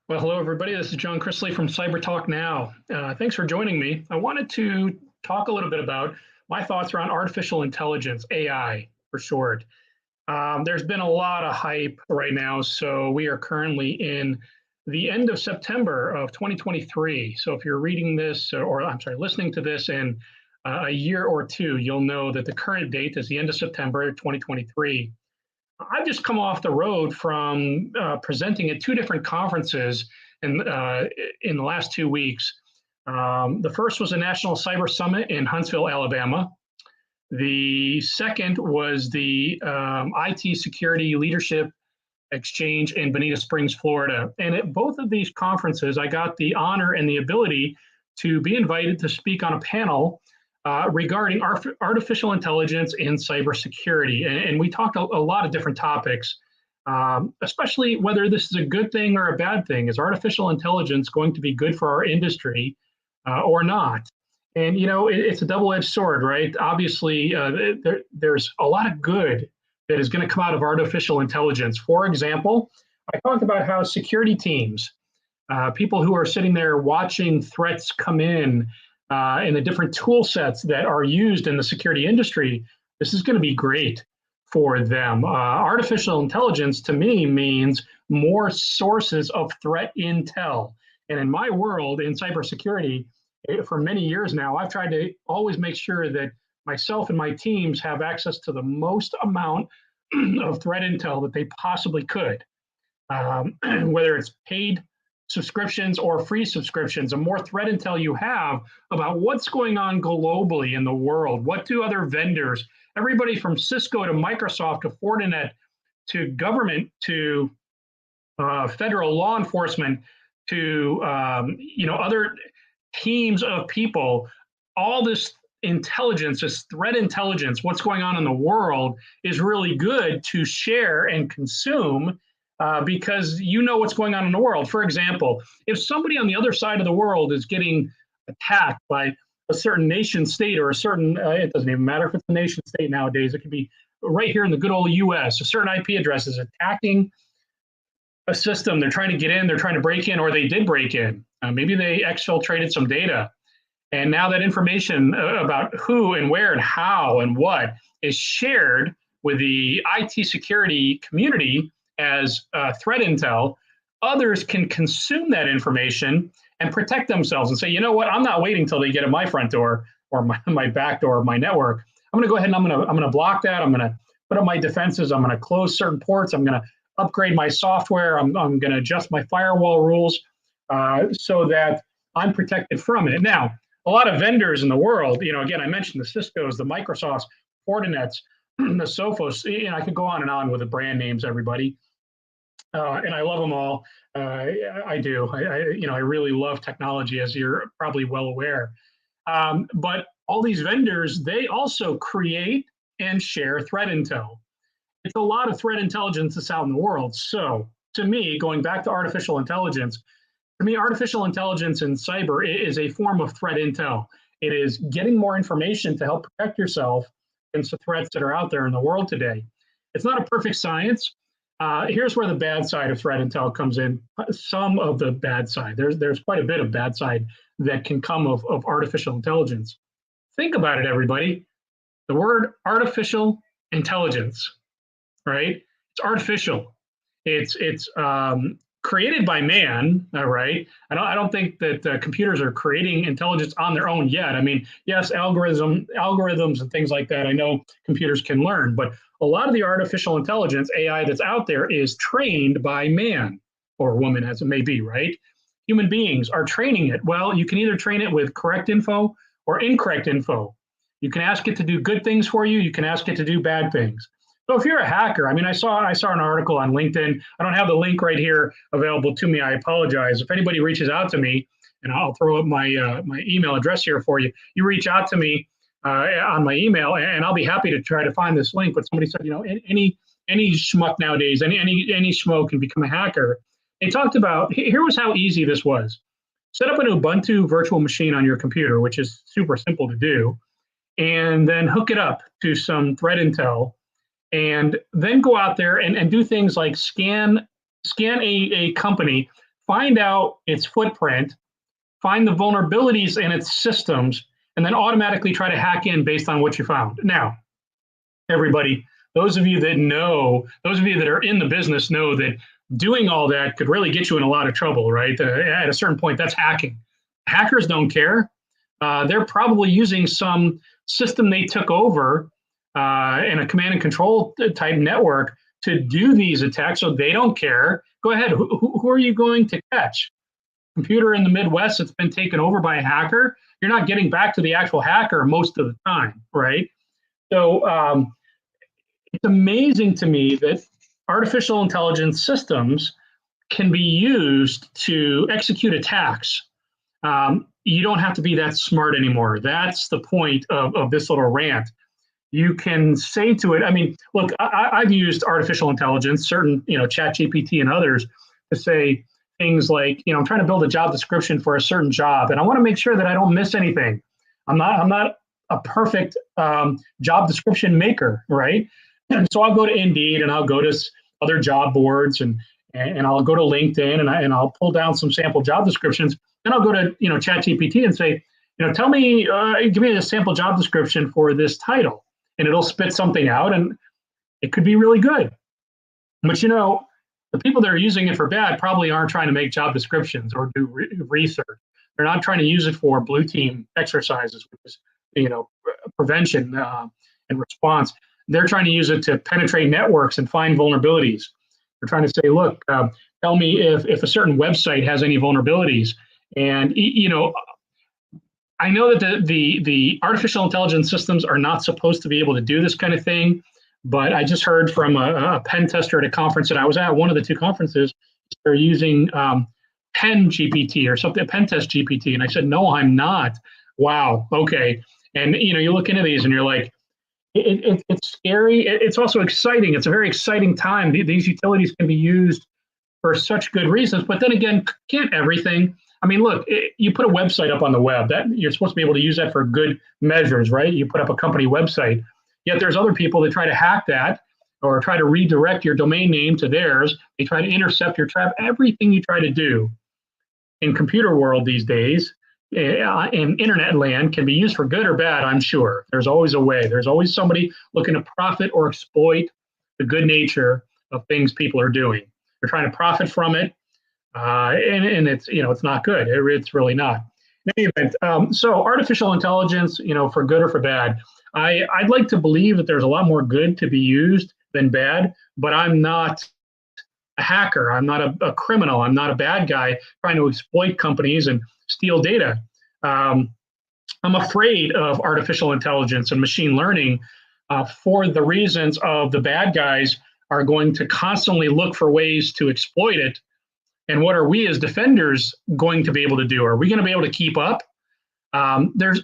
Well, hello, everybody. This is John Chrisley from Cyber Talk Now. Thanks for joining me. I wanted to talk a little bit about my thoughts around artificial intelligence, AI for short. There's been a lot of hype right now. So we are currently in the end of September of 2023. So if you're reading this, or I'm sorry, listening to this in a year or two, you'll know that the current date is the end of September 2023. I've just come off the road from presenting at two different conferences in the last 2 weeks. The first was a National Cyber Summit in Huntsville, Alabama. The second was the IT Security Leadership Exchange in Bonita Springs, Florida. And at both of these conferences, I got the honor and the ability to be invited to speak on a panel regarding artificial intelligence and cybersecurity. And we talked a lot of different topics, especially whether this is a good thing or a bad thing. Is artificial intelligence going to be good for our industry or not? And, it's a double-edged sword, right? Obviously, there's a lot of good that is going to come out of artificial intelligence. For example, I talked about how security teams, people who are sitting there watching threats come in, and the different tool sets that are used in the security industry, this is going to be great for them. Artificial intelligence to me means more sources of threat intel. And in my world, in cybersecurity, for many years now, I've tried to always make sure that myself and my teams have access to the most amount of threat intel that they possibly could, whether it's paid subscriptions or free subscriptions. The more threat intel you have about what's going on globally in the world, what do other vendors, everybody from Cisco to Microsoft to Fortinet to government to federal law enforcement to other teams of people, all this intelligence, this threat intelligence, what's going on in the world is really good to share and consume. Because you know what's going on in the world. For example, if somebody on the other side of the world is getting attacked by a certain nation state or a certain, it doesn't even matter if it's a nation state nowadays, it could be right here in the good old US, a certain IP address is attacking a system, they're trying to get in, they're trying to break in, or they did break in. Maybe they exfiltrated some data. And now that information about who and where and how and what is shared with the IT security community as threat intel, others can consume that information and protect themselves and say, you know what, I'm not waiting until they get at my front door or my back door of my network. I'm going to go ahead and I'm going to block that. I'm going to put up my defenses. I'm going to close certain ports. I'm going to upgrade my software. I'm going to adjust my firewall rules so that I'm protected from it. Now, a lot of vendors in the world, again, I mentioned the Ciscos, the Microsofts, Fortinets, the Sophos, I could go on and on with the brand names, everybody. And I love them all. I do. I really love technology, as you're probably well aware. But all these vendors, they also create and share threat intel. It's a lot of threat intelligence that's out in the world. So to me, going back to artificial intelligence, to me, artificial intelligence in cyber is a form of threat intel. It is getting more information to help protect yourself against the threats that are out there in the world today. It's not a perfect science. Here's where the bad side of threat intel comes in. Some of the bad side. There's quite a bit of bad side that can come of artificial intelligence. Think about it, everybody. The word artificial intelligence, right? It's artificial. It's created by man, all right? I don't think that computers are creating intelligence on their own yet. I mean, yes, algorithms and things like that, I know computers can learn, but a lot of the artificial intelligence, AI that's out there is trained by man or woman, as it may be, right? Human beings are training it. Well, you can either train it with correct info or incorrect info. You can ask it to do good things for you. You can ask it to do bad things. So if you're a hacker, I mean, I saw an article on LinkedIn. I don't have the link right here available to me. I apologize. If anybody reaches out to me, and I'll throw up my my email address here for you. You reach out to me on my email, and I'll be happy to try to find this link. But somebody said, any schmuck nowadays, any schmo can become a hacker. They talked about, here was how easy this was. Set up an Ubuntu virtual machine on your computer, which is super simple to do, and then hook it up to some threat intel, and then go out there and do things like scan a company, find out its footprint, find the vulnerabilities in its systems, and then automatically try to hack in based on what you found. Now, everybody, those of you that are in the business know that doing all that could really get you in a lot of trouble, right? At a certain point, that's hacking. Hackers don't care. They're probably using some system they took over in a command and control type network to do these attacks, so they don't care. Go ahead. Who are you going to catch? Computer in the Midwest that's been taken over by a hacker? You're not getting back to the actual hacker most of the time, right? So it's amazing to me that artificial intelligence systems can be used to execute attacks. You don't have to be that smart anymore. That's the point of this little rant. You can say to it, I mean, look, I've used artificial intelligence, certain, ChatGPT and others, to say things like, I'm trying to build a job description for a certain job, and I want to make sure that I don't miss anything. I'm not a perfect job description maker, right? And so I'll go to Indeed and I'll go to other job boards and I'll go to LinkedIn and I'll pull down some sample job descriptions. Then I'll go to ChatGPT and say, tell me, give me a sample job description for this title, and it'll spit something out, and it could be really good. But the people that are using it for bad probably aren't trying to make job descriptions or do research. They're not trying to use it for blue team exercises, which is prevention and response. They're trying to use it to penetrate networks and find vulnerabilities. They're trying to say, look, tell me if a certain website has any vulnerabilities. And I know that the artificial intelligence systems are not supposed to be able to do this kind of thing, but I just heard from a pen tester at a conference that I was at, one of the two conferences, they're using pen GPT or something, pen test GPT. And I said, no, I'm not. Wow. Okay. And, you look into these and you're like, it's scary. It's also exciting. It's a very exciting time. These utilities can be used for such good reasons, but then again, can't everything? I mean, look, you put a website up on the web, that you're supposed to be able to use that for good measures, right? You put up a company website, yet there's other people that try to hack that or try to redirect your domain name to theirs. They try to intercept your traffic. Everything you try to do in computer world these days, in internet land, can be used for good or bad, I'm sure. There's always a way. There's always somebody looking to profit or exploit the good nature of things people are doing. They're trying to profit from it. And it's, it's not good. It's really not. In any event, so artificial intelligence, for good or for bad, I'd like to believe that there's a lot more good to be used than bad, but I'm not a hacker. I'm not a criminal. I'm not a bad guy trying to exploit companies and steal data. I'm afraid of artificial intelligence and machine learning for the reasons of the bad guys are going to constantly look for ways to exploit it. And what are we as defenders going to be able to do? Are we going to be able to keep up? There's,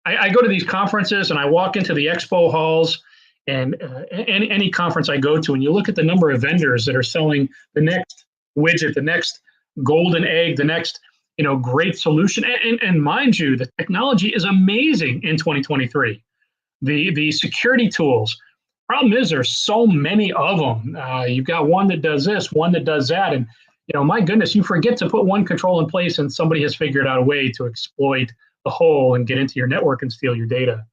I go to these conferences and I walk into the expo halls and any conference I go to, and you look at the number of vendors that are selling the next widget, the next golden egg, the next, great solution. And mind you, the technology is amazing in 2023. The security tools. Problem is, there's so many of them. You've got one that does this, one that does that, and my goodness, you forget to put one control in place, and somebody has figured out a way to exploit the whole and get into your network and steal your data.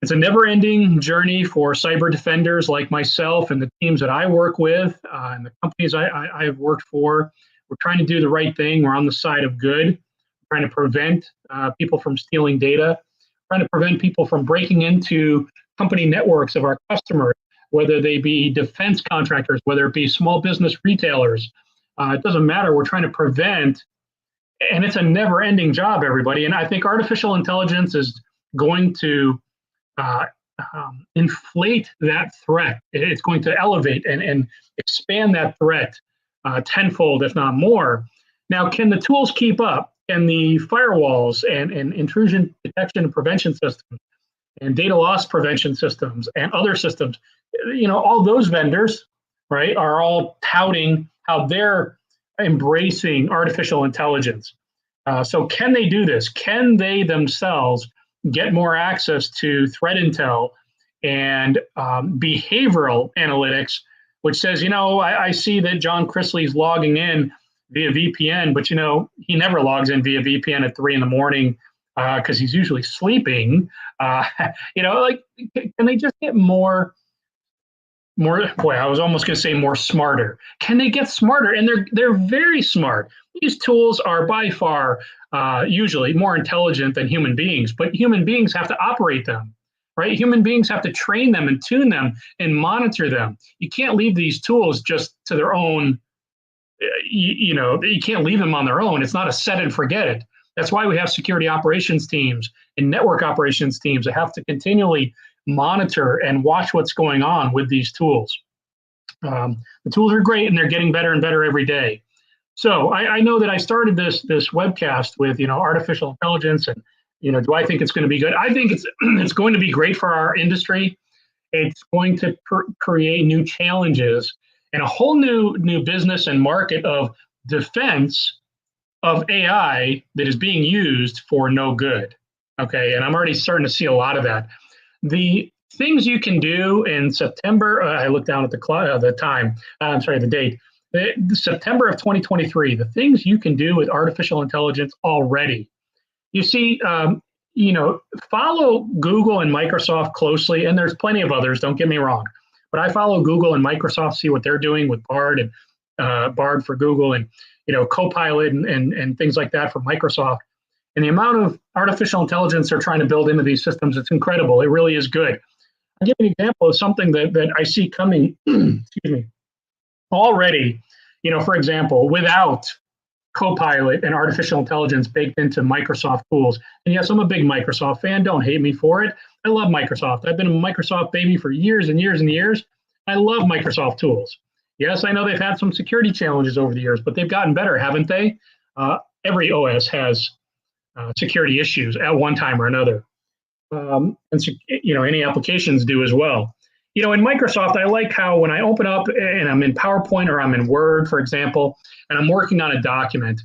It's a never-ending journey for cyber defenders like myself and the teams that I work with and the companies I've worked for. We're trying to do the right thing. We're on the side of good. We're trying to prevent people from stealing data. We're trying to prevent people from breaking into company networks of our customers, whether they be defense contractors, whether it be small business retailers. It doesn't matter. We're trying to prevent, and it's a never-ending job, everybody. And I think artificial intelligence is going to inflate that threat. It's going to elevate and expand that threat tenfold, if not more. Now, can the tools keep up? Can the firewalls and intrusion detection and prevention systems and data loss prevention systems and other systems, all those vendors, right, are all touting how they're embracing artificial intelligence. So can they do this? Can they themselves get more access to threat intel and behavioral analytics which says, I see that John Chrisley's logging in via VPN, but he never logs in via VPN at 3 in the morning because he's usually sleeping. Like, can they just get more? Boy, I was almost going to say more smarter. Can they get smarter? And they're very smart. These tools are by far usually more intelligent than human beings, but human beings have to operate them, right? Human beings have to train them and tune them and monitor them. You can't leave these tools just to their own. You can't leave them on their own. It's not a set and forget it. That's why we have security operations teams and network operations teams that have to continually monitor and watch what's going on with these tools. The tools are great and they're getting better and better every day. So I know that I started this webcast with artificial intelligence and do I think it's going to be good? I think it's going to be great for our industry. It's going to create new challenges and a whole new business and market of defense of AI that is being used for no good. Okay, and I'm already starting to see a lot of that. The things you can do in September, I looked down at the date, September of 2023, the things you can do with artificial intelligence already. You see, follow Google and Microsoft closely, and there's plenty of others, don't get me wrong. But I follow Google and Microsoft, see what they're doing with Bard and Bard for Google and Copilot and things like that for Microsoft. And the amount of artificial intelligence they're trying to build into these systems, it's incredible. It really is good. I'll give you an example of something that I see coming, excuse me, already, for example, without Copilot and artificial intelligence baked into Microsoft tools. And yes, I'm a big Microsoft fan. Don't hate me for it. I love Microsoft. I've been a Microsoft baby for years and years and years. I love Microsoft tools. Yes, I know they've had some security challenges over the years, but they've gotten better, haven't they? Every OS has security issues at one time or another. Any applications do as well. In Microsoft, I like how when I open up and I'm in PowerPoint or I'm in Word, for example, and I'm working on a document,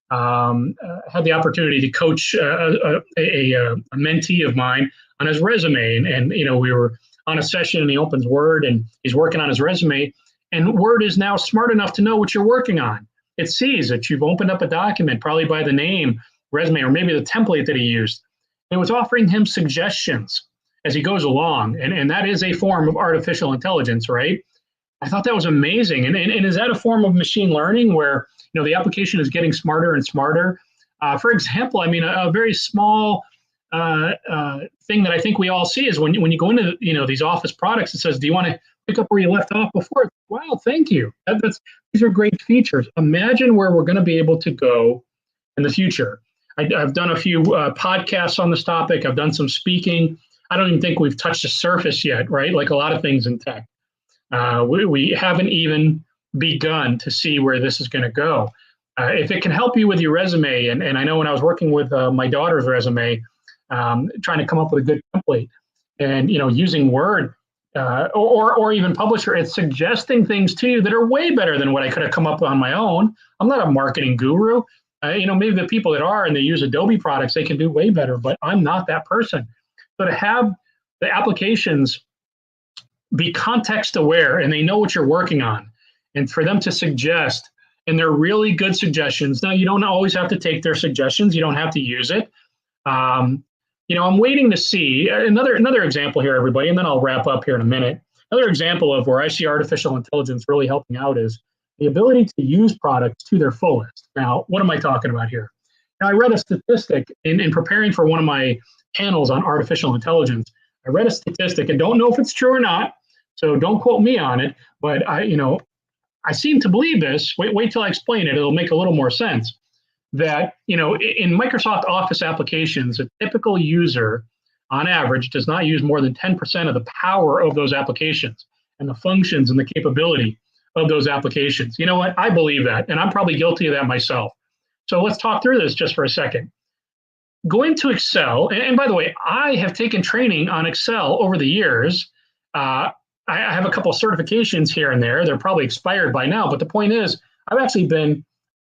had the opportunity to coach a mentee of mine on his resume. And we were on a session and he opens Word and he's working on his resume. And Word is now smart enough to know what you're working on. It sees that you've opened up a document, probably by the name, resume, or maybe the template that he used. And it was offering him suggestions as he goes along. And that is a form of artificial intelligence, right? I thought that was amazing. And is that a form of machine learning where, the application is getting smarter and smarter? For example, a very small thing that I think we all see is when you go into, these Office products, it says, do you want to pick up where you left off before? Wow, thank you. These are great features. Imagine where we're going to be able to go in the future. I've done a few podcasts on this topic. I've done some speaking. I don't even think we've touched the surface yet, right? Like a lot of things in tech. We haven't even begun to see where this is going to go. If it can help you with your resume, and I know when I was working with my daughter's resume, trying to come up with a good template, and using Word or even Publisher, it's suggesting things to you that are way better than what I could have come up with on my own. I'm not a marketing guru. Maybe the people that are and they use Adobe products, they can do way better, but I'm not that person. So to have the applications be context aware and they know what you're working on, and for them to suggest, and they're really good suggestions. Now, you don't always have to take their suggestions. You don't have to use it. I'm waiting to see another example here, everybody, and then I'll wrap up here in a minute. Another example of where I see artificial intelligence really helping out is the ability to use products to their fullest. Now, what am I talking about here? Now, I read a statistic in preparing for one of my panels on artificial intelligence. I read a statistic and don't know if it's true or not, so don't quote me on it, but I seem to believe this. Wait till I explain it. It'll make a little more sense. That, in Microsoft Office applications, a typical user, on average, does not use more than 10% of the power of those applications and the functions and the capability of those applications. You know what? I believe that, and I'm probably guilty of that myself. So let's talk through this just for a second. Going to Excel, and by the way, I have taken training on Excel over the years. I have a couple of certifications here and there. They're probably expired by now, but the point is, I've actually been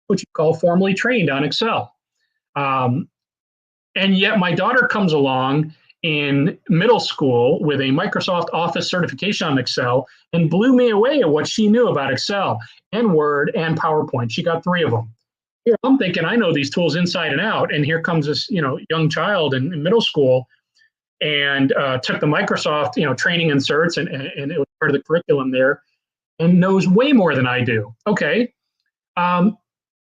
what you call formally trained on Excel. And yet my daughter comes along in middle school with a Microsoft Office certification on Excel and blew me away at what she knew about Excel and Word and PowerPoint. She got 3 of them. Here, I'm thinking I know these tools inside and out, and here comes this young child in middle school and took the Microsoft training and certs, and it was part of the curriculum there, and knows way more than I do. Okay.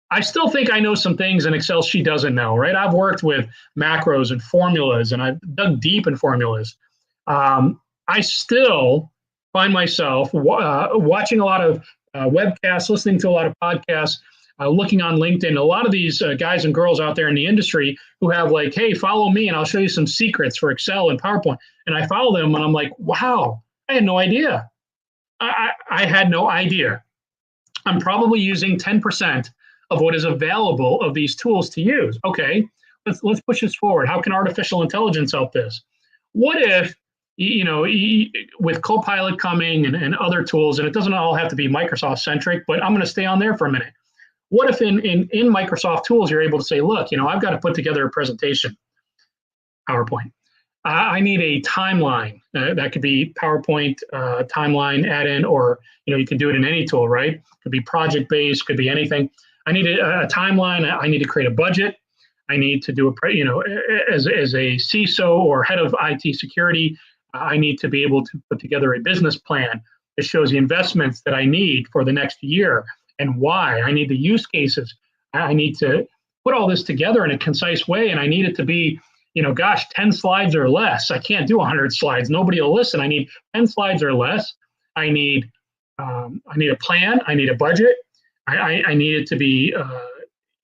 I still think I know some things in Excel she doesn't know, right? I've worked with macros and formulas, and I've dug deep in formulas. I still find myself watching a lot of webcasts, listening to a lot of podcasts, looking on LinkedIn. A lot of these guys and girls out there in the industry who have like, hey, follow me and I'll show you some secrets for Excel and PowerPoint. And I follow them and I'm like, wow, I had no idea. I had no idea. I'm probably using 10% of what is available of these tools to use. Okay, let's push this forward. How can artificial intelligence help this? What if, with Copilot coming and other tools, and it doesn't all have to be Microsoft centric, but I'm going to stay on there for a minute. What if in Microsoft tools, you're able to say, look, I've got to put together a presentation, PowerPoint. I need a timeline. That could be PowerPoint timeline add-in, or you can do it in any tool, right? Could be project-based, could be anything. I need a timeline. I need to create a budget. I need to do as a CISO or head of IT security, I need to be able to put together a business plan that shows the investments that I need for the next year and why. I need the use cases. I need to put all this together in a concise way, and I need it to be 10 slides or less. I can't do 100 slides. Nobody will listen. I need 10 slides or less. I need a plan. I need a budget. I need it to be,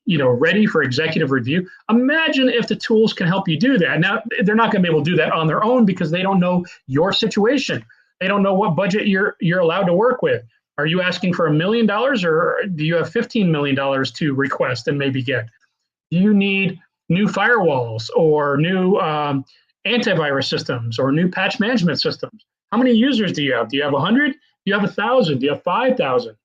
ready for executive review. Imagine if the tools can help you do that. Now, they're not going to be able to do that on their own because they don't know your situation. They don't know what budget you're allowed to work with. Are you asking for $1 million, or do you have $15 million to request and maybe get? Do you need new firewalls or new antivirus systems or new patch management systems? How many users do you have? Do you have 100? Do you have 1,000? Do you have 5,000?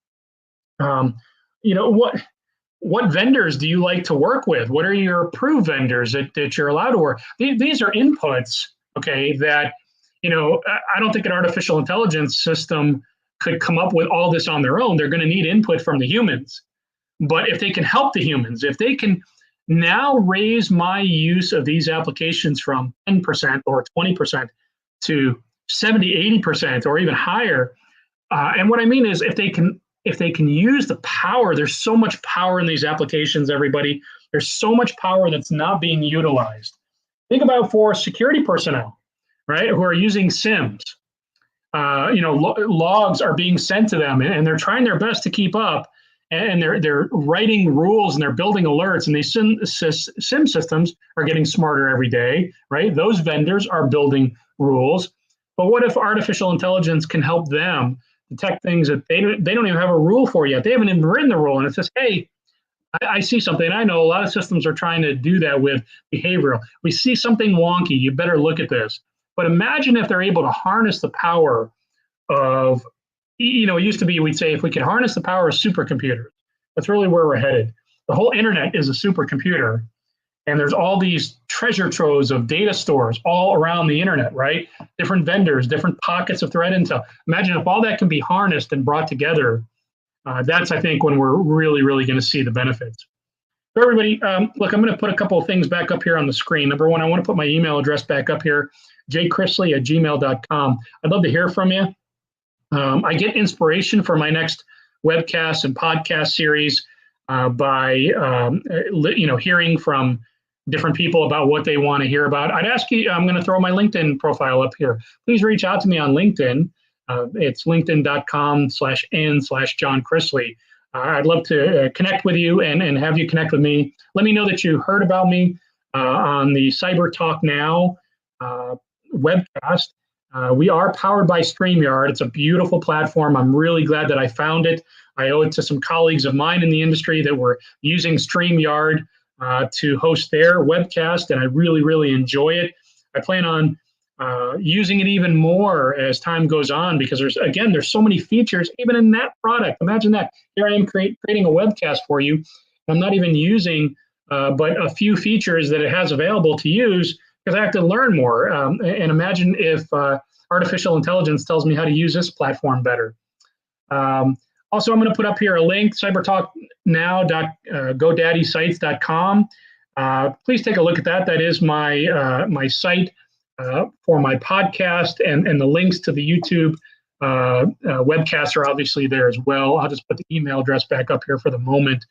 What vendors do you like to work with? What are your approved vendors that you're allowed to work? These are inputs, okay, that, I don't think an artificial intelligence system could come up with all this on their own. They're going to need input from the humans. But if they can help the humans, if they can now raise my use of these applications from 10% or 20% to 70, 80% or even higher, and what I mean is if they can use the power, there's so much power in these applications, everybody. There's so much power that's not being utilized. Think about for security personnel, right, who are using SIMs. Logs are being sent to them, and they're trying their best to keep up, and they're writing rules and they're building alerts, and these SIM systems are getting smarter every day, right? Those vendors are building rules. But what if artificial intelligence can help them detect things that they don't even have a rule for yet? They haven't even written the rule, and it says, hey, I see something. I know a lot of systems are trying to do that with behavioral. We see something wonky. You better look at this. But imagine if they're able to harness the power of, it used to be, we'd say, if we could harness the power of supercomputers, that's really where we're headed. The whole internet is a supercomputer, and there's all these treasure troves of data stores all around the internet, right? Different vendors, different pockets of threat intel. Imagine if all that can be harnessed and brought together. That's, I think, when we're really, really going to see the benefits. So everybody, look, I'm going to put a couple of things back up here on the screen. Number one, I want to put my email address back up here, jchrisley@gmail.com. I'd love to hear from you. I get inspiration for my next webcast and podcast series by hearing from different people about what they want to hear about. I'd ask you, I'm going to throw my LinkedIn profile up here. Please reach out to me on LinkedIn. It's linkedin.com/n/John Chrisley. I'd love to connect with you and have you connect with me. Let me know that you heard about me on the Cyber Talk Now webcast. We are powered by StreamYard. It's a beautiful platform. I'm really glad that I found it. I owe it to some colleagues of mine in the industry that were using StreamYard to host their webcast, and I really, really enjoy it. I plan on using it even more as time goes on because there's so many features even in that product. Imagine that. Here I am creating a webcast for you. I'm not even using but a few features that it has available to use because I have to learn more. And imagine if artificial intelligence tells me how to use this platform better. Also, I'm going to put up here a link, cybertalknow.godaddysites.com. Please take a look at that. That is my site for my podcast, and the links to the YouTube webcasts are obviously there as well. I'll just put the email address back up here for the moment.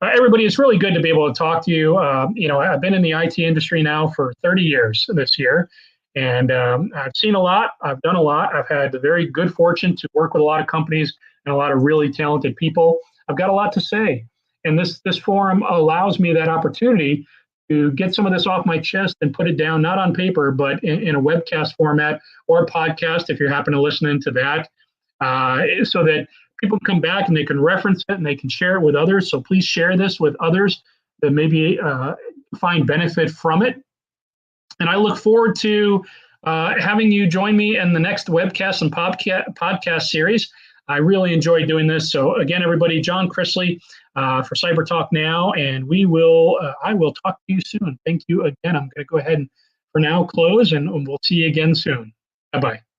Everybody, it's really good to be able to talk to you. I've been in the IT industry now for 30 years this year, and I've seen a lot. I've done a lot. I've had the very good fortune to work with a lot of companies and a lot of really talented people. I've got a lot to say, and this forum allows me that opportunity to get some of this off my chest and put it down, not on paper, but in a webcast format or a podcast if you happen to listen into that, so that people can come back and they can reference it and they can share it with others. So please share this with others that maybe find benefit from it. And I look forward to having you join me in the next webcast and podcast series. I really enjoy doing this. So again, everybody, John Chrisley for Cyber Talk Now, and I will talk to you soon. Thank you again. I'm going to go ahead and for now close, and we'll see you again soon. Bye-bye.